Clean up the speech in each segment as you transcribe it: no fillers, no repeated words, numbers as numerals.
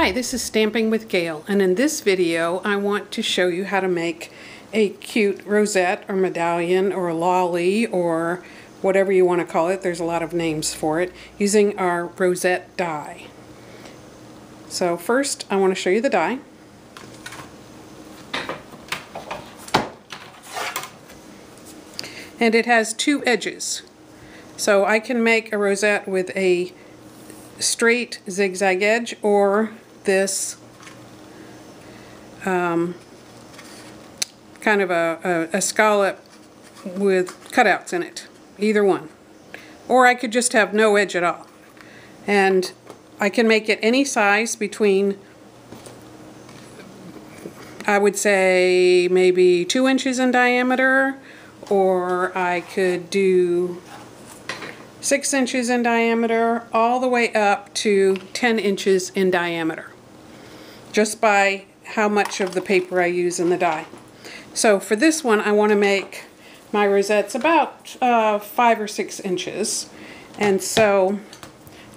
Hi, this is Stamping with Gail, and in this video I want to show you how to make a cute rosette or medallion or lolly or whatever you want to call it. There's a lot of names for it, using our rosette die. So first I want to show you the die. And it has two edges. So I can make a rosette with a straight zigzag edge or this kind of a scallop with cutouts in it. Either one. Or I could just have no edge at all. And I can make it any size between, I would say, maybe 2 inches in diameter, or I could do 6 inches in diameter, all the way up to 10 inches in diameter, just by how much of the paper I use in the die. So for this one, I want to make my rosettes about 5 or 6 inches. And so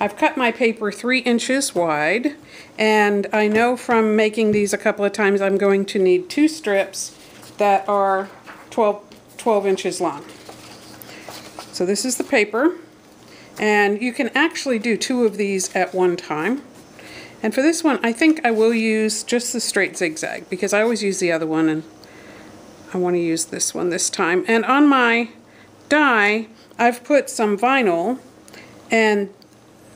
I've cut my paper 3 inches wide, and I know from making these a couple of times I'm going to need 2 strips that are 12 inches long. So this is the paper, and you can actually do 2 of these at one time. And for this one, I think I will use just the straight zigzag, because I always use the other one, and I want to use this one this time. And on my die, I've put some vinyl, and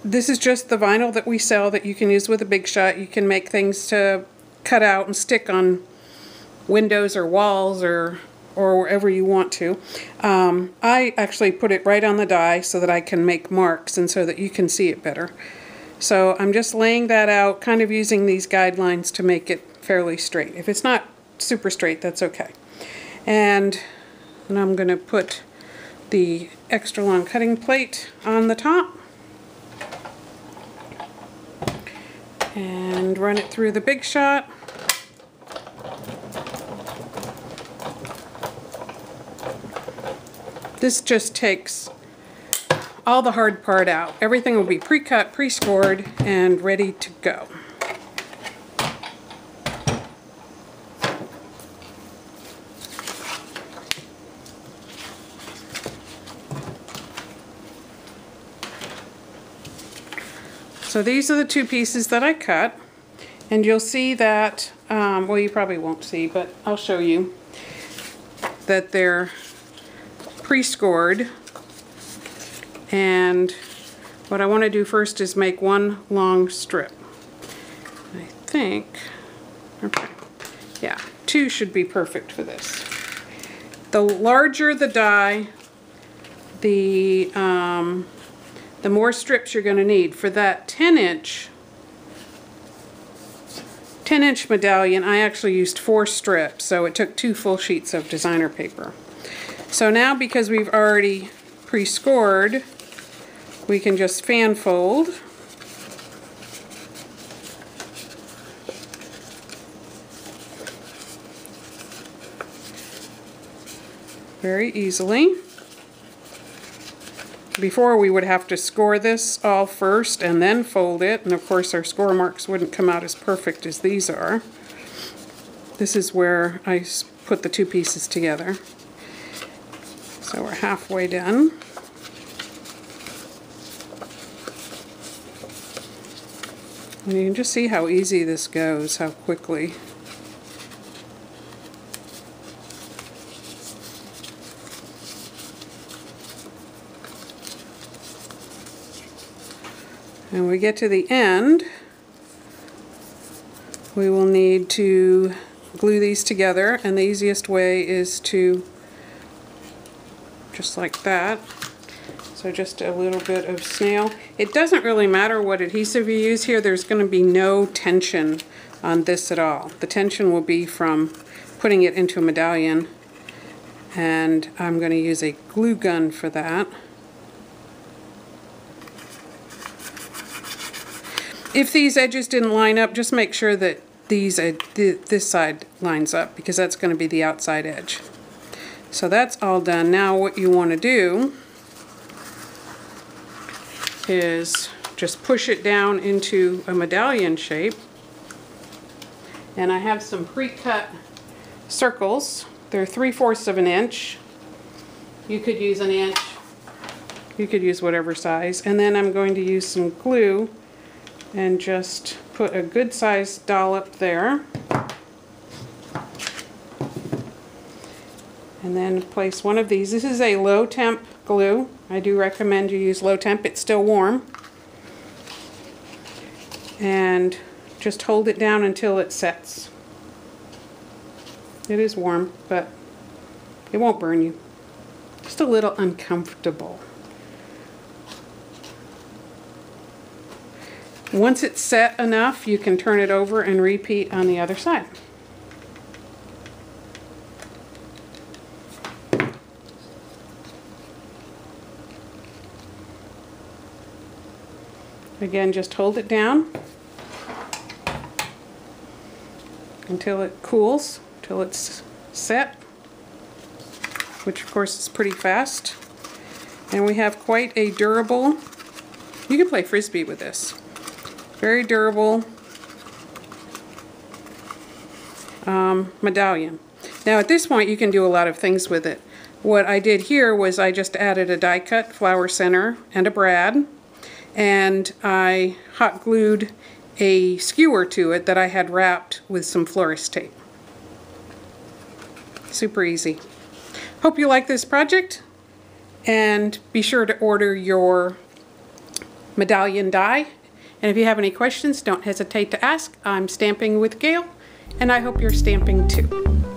this is just the vinyl that we sell that you can use with a Big Shot. You can make things to cut out and stick on windows or walls or wherever you want to. I actually put it right on the die so that I can make marks and so that you can see it better. So I'm just laying that out, kind of using these guidelines to make it fairly straight. If it's not super straight, that's okay. And I'm going to put the extra long cutting plate on the top and run it through the Big Shot. This just takes all the hard part out. Everything will be pre-cut, pre-scored, and ready to go. So these are the 2 pieces that I cut, and you'll see that, well, you probably won't see, but I'll show you that they're pre-scored. And what I want to do first is make one long strip. I think, okay, yeah, 2 should be perfect for this. The larger the die, the more strips you're going to need. For that 10-inch medallion, I actually used 4 strips, so it took 2 full sheets of designer paper. So now, because we've already pre-scored, we can just fan fold. Very easily. Before, we would have to score this all first and then fold it, and of course our score marks wouldn't come out as perfect as these are. This is where I put the 2 pieces together. So we're halfway done. And you can just see how easy this goes, how quickly. And we get to the end, we will need to glue these together, and the easiest way is to just like that. So just a little bit of snail. It doesn't really matter what adhesive you use here. There's going to be no tension on this at all. The tension will be from putting it into a medallion, and I'm going to use a glue gun for that. If these edges didn't line up, just make sure that this side lines up, because that's going to be the outside edge. So that's all done. Now what you want to do is just push it down into a medallion shape. And I have some pre-cut circles. They're 3/4 of an inch. You could use an inch. You could use whatever size. And then I'm going to use some glue and just put a good sized dollop there. And then place one of these. This is a low temp glue. I do recommend you use low temp. It's still warm. And just hold it down until it sets. It is warm, but it won't burn you. Just a little uncomfortable. Once it's set enough, you can turn it over and repeat on the other side. Again, just hold it down until it cools, till it's set, which of course is pretty fast. And we have quite a durable, you can play Frisbee with this, very durable medallion. Now at this point you can do a lot of things with it. What I did here was I just added a die cut flower center and a brad, and I hot glued a skewer to it that I had wrapped with some florist tape. Super easy. Hope you like this project, and be sure to order your medallion die. And if you have any questions, don't hesitate to ask. I'm stamping with Gail, and I hope you're stamping too.